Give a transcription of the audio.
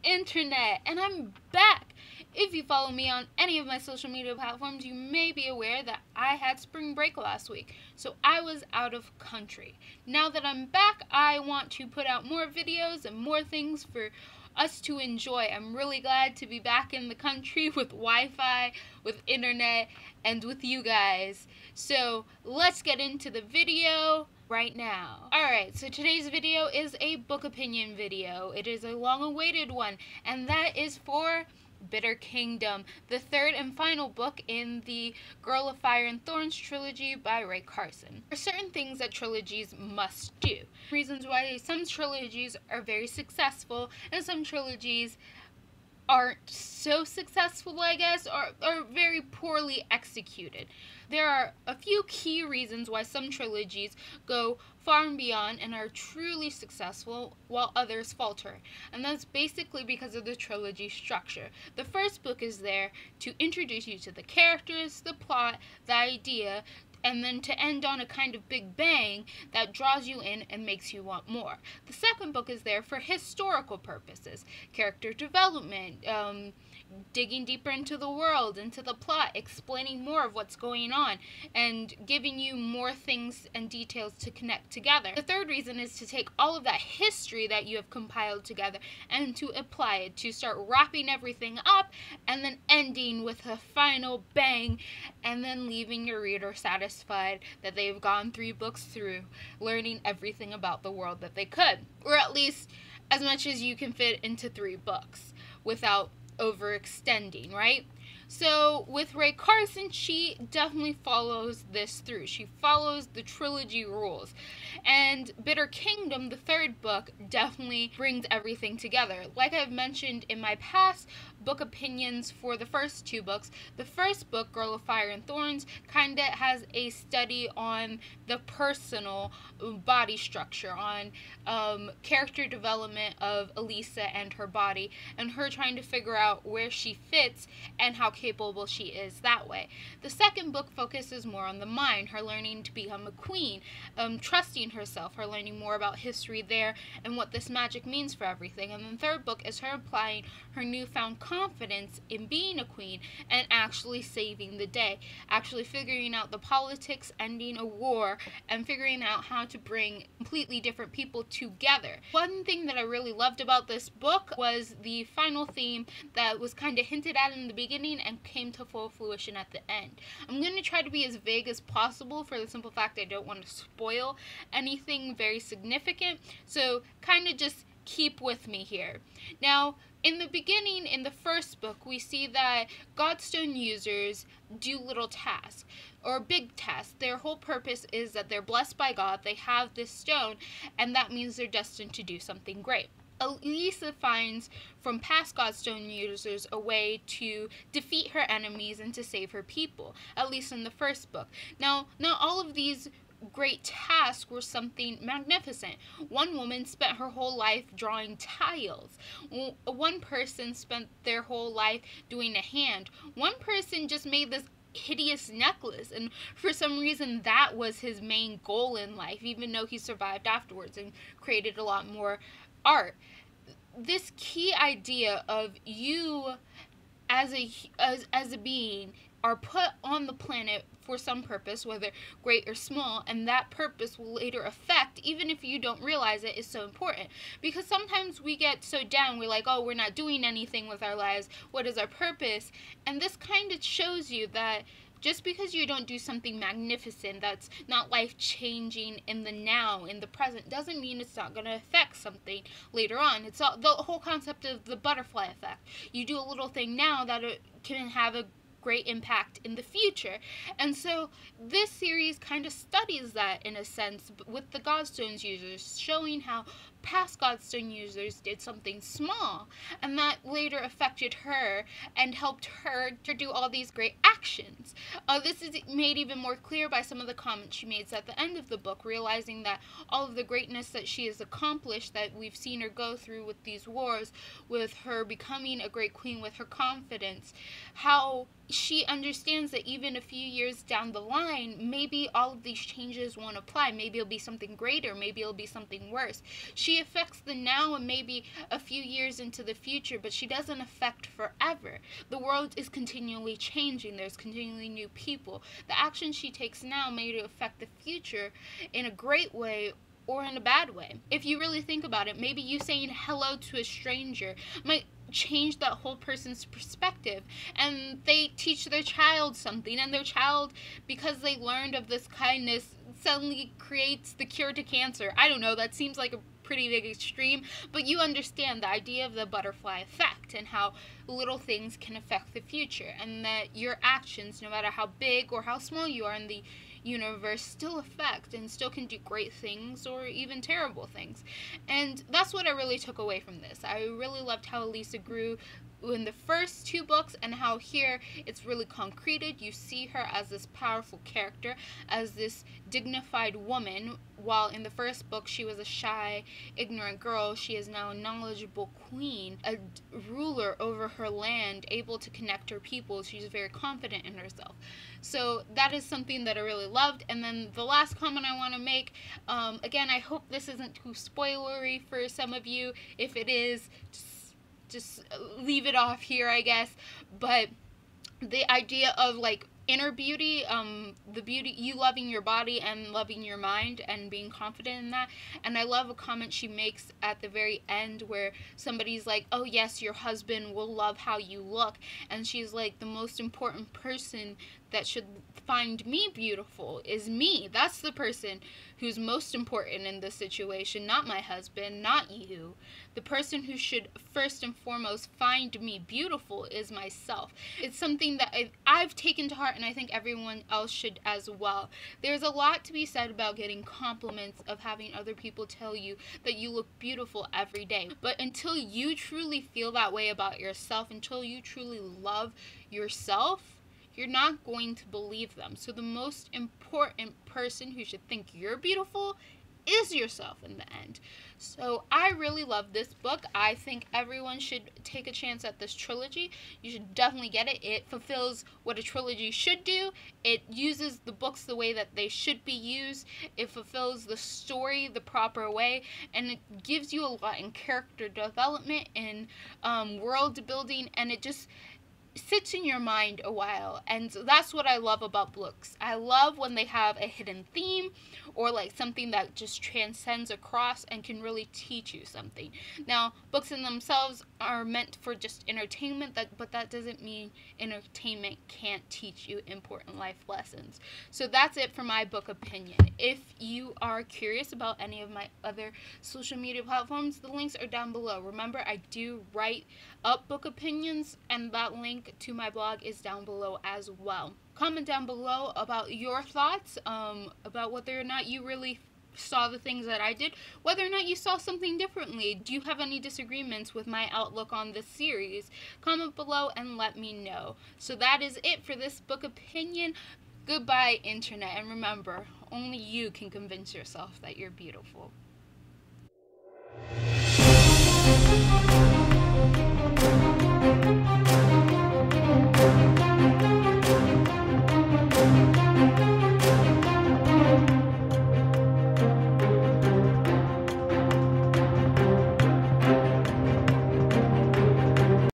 internet, and I'm back. If you follow me on any of my social media platforms, you may be aware that I had spring break last week, so I was out of country. Now that I'm back, I want to put out more videos and more things for us to enjoy. I'm really glad to be back in the country with Wi-Fi, with internet, and with you guys. So let's get into the video right now. Alright, so today's video is a book opinion video. It is a long-awaited one, and that is for Bitter Kingdom, the third and final book in the Girl of Fire and Thorns trilogy by Rae Carson. There are certain things that trilogies must do. Reasons why some trilogies are very successful and some trilogies aren't so successful, I guess, or are very poorly executed. There are a few key reasons why some trilogies go far and beyond and are truly successful while others falter. And that's basically because of the trilogy structure. The first book is there to introduce you to the characters, the plot, the idea, and then to end on a kind of big bang that draws you in and makes you want more. The second book is there for historical purposes, character development, digging deeper into the world, into the plot, explaining more of what's going on, and giving you more things and details to connect together. The third reason is to take all of that history that you have compiled together and to apply it, to start wrapping everything up and then ending with a final bang and then leaving your reader satisfied that they've gone 3 books through, learning everything about the world that they could, or at least as much as you can fit into 3 books without overextending, right? So with Rae Carson, she definitely follows this through. She follows the trilogy rules. And Bitter Kingdom, the third book, definitely brings everything together. Like I've mentioned in my past book opinions for the first 2 books, the first book, Girl of Fire and Thorns, kinda has a study on the personal body structure, on character development of Elisa and her body, and her trying to figure out where she fits and how capable she is that way. The second book focuses more on the mind, her learning to become a queen, trusting herself, her learning more about history there and what this magic means for everything. And the third book is her applying her newfound confidence in being a queen and actually saving the day, actually figuring out the politics, ending a war, and figuring out how to bring completely different people together. One thing that I really loved about this book was the final theme that was kind of hinted at in the beginning and came to full fruition at the end. I'm going to try to be as vague as possible for the simple fact I don't want to spoil anything very significant, so kind of just keep with me here. Now, in the beginning, in the first book, we see that Godstone users do little tasks, or big tasks. Their whole purpose is that they're blessed by God, they have this stone, and that means they're destined to do something great. Elisa finds from past Godstone users a way to defeat her enemies and to save her people, at least in the first book. Now, not all of these great tasks were something magnificent. One woman spent her whole life drawing tiles. One person spent their whole life doing a hand. One person just made this hideous necklace, and for some reason that was his main goal in life, even though he survived afterwards and created a lot more art. This key idea of you as a being are put on the planet for some purpose, whether great or small, and that purpose will later affect, even if you don't realize it, is so important. Because sometimes we get so down, we're like, oh, we're not doing anything with our lives, what is our purpose? And this kind of shows you that just because you don't do something magnificent that's not life-changing in the now, in the present, doesn't mean it's not going to affect something later on. It's all, the whole concept of the butterfly effect. You do a little thing now that it can have a great impact in the future. And so this series kind of studies that in a sense with the Godstones users, showing how past Godstone users did something small and that later affected her and helped her to do all these great actions. This is made even more clear by some of the comments she makes at the end of the book, realizing that all of the greatness that she has accomplished, that we've seen her go through with these wars, with her becoming a great queen, with her confidence, how she understands that even a few years down the line, maybe all of these changes won't apply. Maybe it'll be something greater. Maybe it'll be something worse. She She affects the now and maybe a few years into the future, but she doesn't affect forever. The world is continually changing. There's continually new people. The action she takes now may affect the future in a great way or in a bad way. If you really think about it, maybe you saying hello to a stranger might change that whole person's perspective, and they teach their child something, and their child, because they learned of this kindness, suddenly creates the cure to cancer. I don't know, that seems like a pretty big extreme, but you understand the idea of the butterfly effect and how little things can affect the future, and that your actions, no matter how big or how small you are in the universe, still affect and still can do great things or even terrible things. And that's what I really took away from this. I really loved how Elisa grew in the first two books, and how here it's really concreted. You see her as this powerful character, as this dignified woman, while in the first book she was a shy, ignorant girl. She is now a knowledgeable queen, a ruler over her land, able to connect her people. She's very confident in herself. So that is something that I really loved. And then the last comment I want to make, again, I hope this isn't too spoilery for some of you. If it is, just leave it off here, I guess. But the idea of like inner beauty, the beauty, you loving your body and loving your mind and being confident in that. And I love a comment she makes at the very end where somebody's like, oh yes, your husband will love how you look, and she's like, the most important person that should find me beautiful is me. That's the person who's most important in this situation, not my husband, not you. The person who should first and foremost find me beautiful is myself. It's something that I've taken to heart, and I think everyone else should as well. There's a lot to be said about getting compliments, of having other people tell you that you look beautiful every day. But until you truly feel that way about yourself, until you truly love yourself, you're not going to believe them. So the most important person who should think you're beautiful is yourself in the end. So I really love this book. I think everyone should take a chance at this trilogy. You should definitely get it. It fulfills what a trilogy should do. It uses the books the way that they should be used. It fulfills the story the proper way, and it gives you a lot in character development and world building, and it just sits in your mind a while. And that's what I love about books. I love when they have a hidden theme, or like something that just transcends across and can really teach you something. Now, books in themselves are meant for just entertainment, but that doesn't mean entertainment can't teach you important life lessons. So that's it for my book opinion. If you are curious about any of my other social media platforms, the links are down below. Remember, I do write up book opinions, and that link to my blog is down below as well. Comment down below about your thoughts, about whether or not you really saw the things that I did, whether or not you saw something differently. Do you have any disagreements with my outlook on this series? Comment below and let me know. So that is it for this book opinion. Goodbye, internet, and remember, only you can convince yourself that you're beautiful.